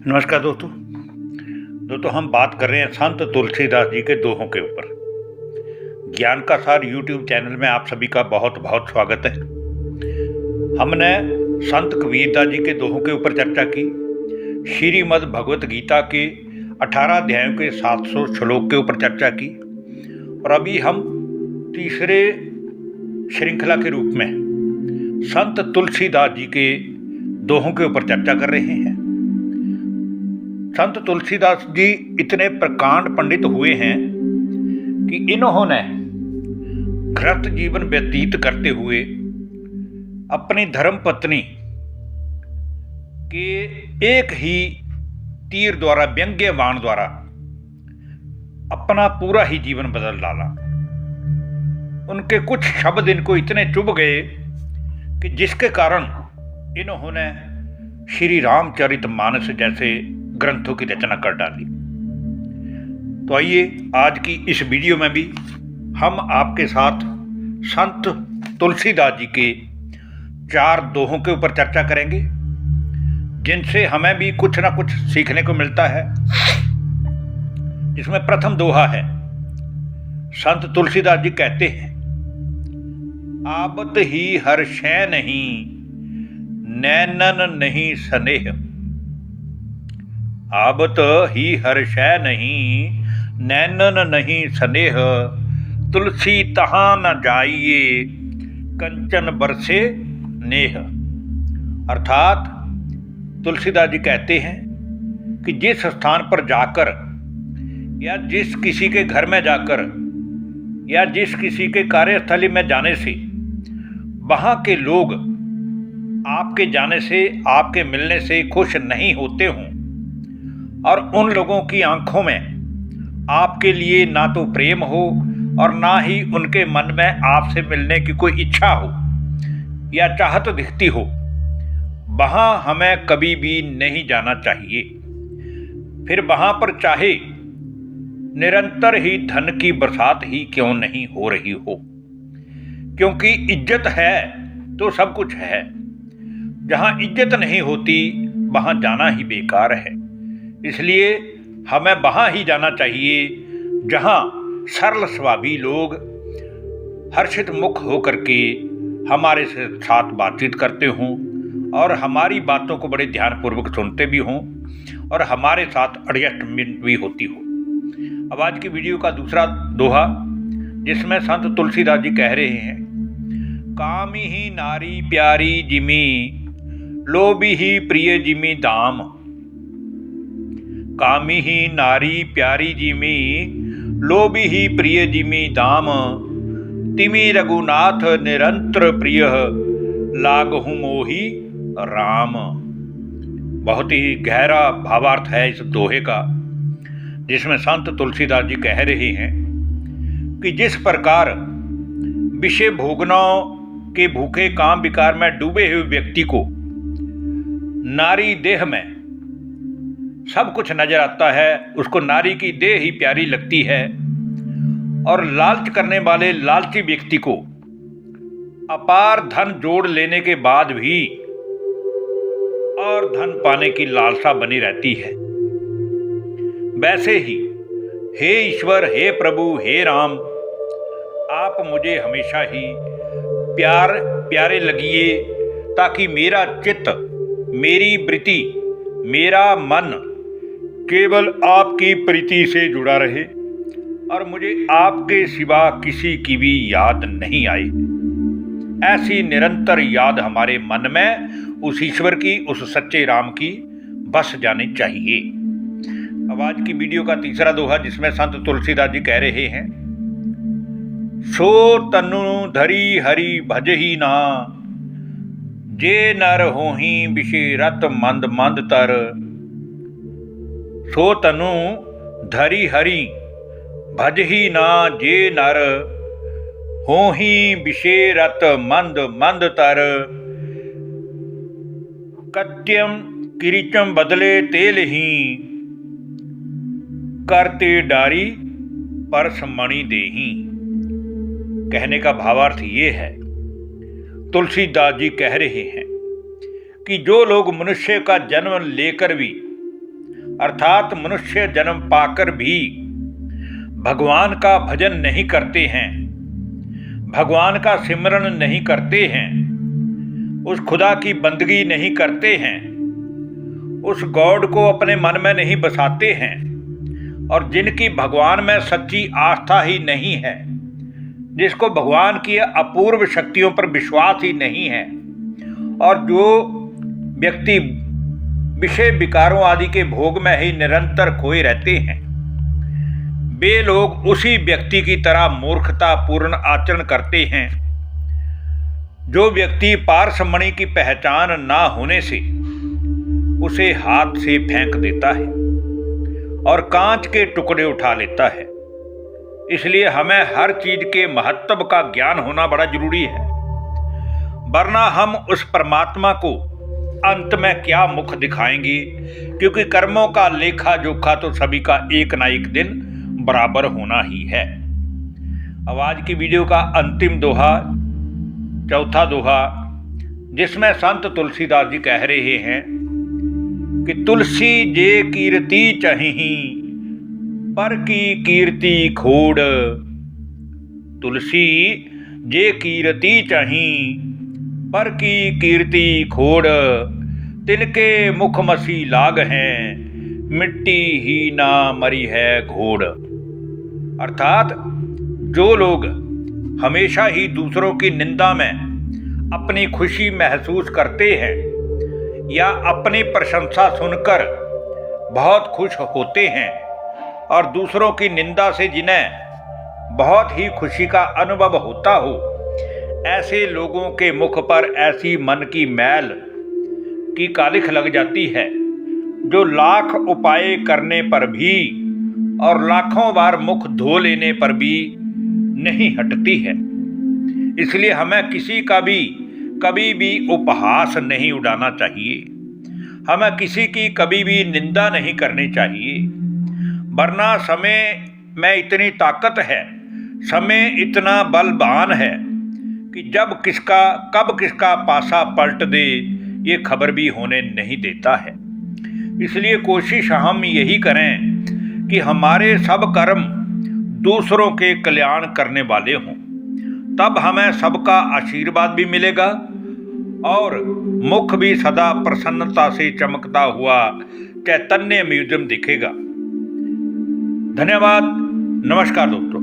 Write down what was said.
नमस्कार दोस्तों हम बात कर रहे हैं संत तुलसीदास जी के दोहों के ऊपर। ज्ञान का सार यूट्यूब चैनल में आप सभी का बहुत बहुत स्वागत है। हमने संत कबीरदास जी के दोहों के ऊपर चर्चा की, श्रीमद् भगवत गीता के 18 अध्यायों के 700 श्लोक के ऊपर चर्चा की, और अभी हम तीसरे श्रृंखला के रूप में संत तुलसीदास जी के दोहों के ऊपर चर्चा कर रहे हैं। संत तुलसीदास जी इतने प्रकांड पंडित हुए हैं कि इन्होंने गृहस्थ जीवन व्यतीत करते हुए अपनी धर्म पत्नी के एक ही तीर द्वारा, व्यंग्य बाण द्वारा अपना पूरा ही जीवन बदल डाला। उनके कुछ शब्द इनको इतने चुभ गए कि जिसके कारण इन्होंने श्री रामचरितमानस जैसे ग्रंथों की रचना कर डाली। तो आइए आज की इस वीडियो में भी हम आपके साथ संत तुलसीदास जी के 4 दोहों के ऊपर चर्चा करेंगे, जिनसे हमें भी कुछ ना कुछ सीखने को मिलता है। इसमें प्रथम दोहा है, संत तुलसीदास जी कहते हैं, आबत ही हर्षै नहीं, नैनन नहीं स्नेह। आबत ही हर्षै नहीं, नैनन नहीं स्नेह। तुलसी तहाँ न जाइए, कंचन बरसे नेह। अर्थात तुलसीदास जी कहते हैं कि जिस स्थान पर जाकर, या जिस किसी के घर में जाकर, या जिस किसी के कार्यस्थली में जाने से वहाँ के लोग आपके जाने से, आपके मिलने से खुश नहीं होते हों, और उन लोगों की आंखों में आपके लिए ना तो प्रेम हो और ना ही उनके मन में आपसे मिलने की कोई इच्छा हो या चाहत दिखती हो, वहाँ हमें कभी भी नहीं जाना चाहिए। फिर वहाँ पर चाहे निरंतर ही धन की बरसात ही क्यों नहीं हो रही हो, क्योंकि इज्जत है तो सब कुछ है। जहाँ इज्जत नहीं होती वहाँ जाना ही बेकार है। इसलिए हमें वहाँ ही जाना चाहिए जहाँ सरल स्वभावी लोग हर्षित मुख होकर के हमारे साथ बातचीत करते हों और हमारी बातों को बड़े ध्यानपूर्वक सुनते भी हों और हमारे साथ एडजस्टमेंट भी होती हो। अब आज की वीडियो का दूसरा दोहा, जिसमें संत तुलसीदास जी कह रहे हैं, कामी ही नारी प्यारी जिमी, लोभी ही प्रिय जिमी दाम। कामी ही नारी प्यारी जिमी, लोभी ही प्रिय जिमी दाम। तिमी रघुनाथ निरंतर प्रिय, लागहु मोही राम। बहुत ही गहरा भावार्थ है इस दोहे का, जिसमें संत तुलसीदास जी कह रहे हैं कि जिस प्रकार विषय भोगनों के भूखे काम विकार में डूबे हुए व्यक्ति को नारी देह में सब कुछ नजर आता है, उसको नारी की देह ही प्यारी लगती है, और लालच करने वाले लालची व्यक्ति को अपार धन जोड़ लेने के बाद भी और धन पाने की लालसा बनी रहती है, वैसे ही हे ईश्वर, हे प्रभु, हे राम, आप मुझे हमेशा ही प्यारे लगिए, ताकि मेरा चित्त, मेरी वृत्ति, मेरा मन केवल आपकी प्रीति से जुड़ा रहे और मुझे आपके सिवा किसी की भी याद नहीं आए। ऐसी निरंतर याद हमारे मन में उस ईश्वर की, उस सच्चे राम की बस जानी चाहिए। अब आज की वीडियो का तीसरा दोहा, जिसमें संत तुलसीदास जी कह रहे हैं, सो तनु धरी हरि भजहि ना, जे नर होही विषय रत मंद मंद तर। सो तनु धरी हरि भजहि ना, जे नर होही विषय रत मंद मंद तर। कत्यम किरीचम बदले तेल ही, करते डारी परस मणि देही। कहने का भावार्थ ये है, तुलसीदास जी कह रहे हैं कि जो लोग मनुष्य का जन्म लेकर भी अर्थात मनुष्य जन्म पाकर भी भगवान का भजन नहीं करते हैं, भगवान का सिमरन नहीं करते हैं, उस खुदा की बंदगी नहीं करते हैं, उस गॉड को अपने मन में नहीं बसाते हैं, और जिनकी भगवान में सच्ची आस्था ही नहीं है, जिसको भगवान की अपूर्व शक्तियों पर विश्वास ही नहीं है, और जो व्यक्ति विषय विकारों आदि के भोग में ही निरंतर खोए रहते हैं, वे लोग उसी व्यक्ति की तरह मूर्खतापूर्ण आचरण करते हैं। जो व्यक्ति पारसमणि की पहचान ना होने से उसे हाथ से फेंक देता है और कांच के टुकड़े उठा लेता है। इसलिए हमें हर चीज के महत्व का ज्ञान होना बड़ा जरूरी है, वरना हम उस परमात्मा को अंत में क्या मुख दिखाएंगे, क्योंकि कर्मों का लेखा जोखा तो सभी का एक ना एक दिन बराबर होना ही है। अब आज की वीडियो का अंतिम दोहा, चौथा दोहा, जिसमें संत तुलसीदास जी कह रहे हैं कि तुलसी जे कीर्ति चहिही पर की कीर्ति खोड़, तुलसी जे कीर्ति चही पर की कीर्ति खोड़, तिनके मुख मसी लाग हैं, मिट्टी ही ना मरी है घोड़। अर्थात जो लोग हमेशा ही दूसरों की निंदा में अपनी खुशी महसूस करते हैं या अपनी प्रशंसा सुनकर बहुत खुश होते हैं, और दूसरों की निंदा से जिन्हें बहुत ही खुशी का अनुभव होता हो, ऐसे लोगों के मुख पर ऐसी मन की मैल की कालिख लग जाती है जो लाख उपाय करने पर भी और लाखों बार मुख धो लेने पर भी नहीं हटती है। इसलिए हमें किसी का भी कभी भी उपहास नहीं उड़ाना चाहिए, हमें किसी की कभी भी निंदा नहीं करनी चाहिए, वरना समय में इतनी ताकत है, समय इतना बलवान है कि कब किसका पासा पलट दे ये खबर भी होने नहीं देता है। इसलिए कोशिश हम यही करें कि हमारे सब कर्म दूसरों के कल्याण करने वाले हों, तब हमें सबका आशीर्वाद भी मिलेगा और मुख भी सदा प्रसन्नता से चमकता हुआ चैतन्य म्यूजियम दिखेगा। धन्यवाद, नमस्कार दोस्तों।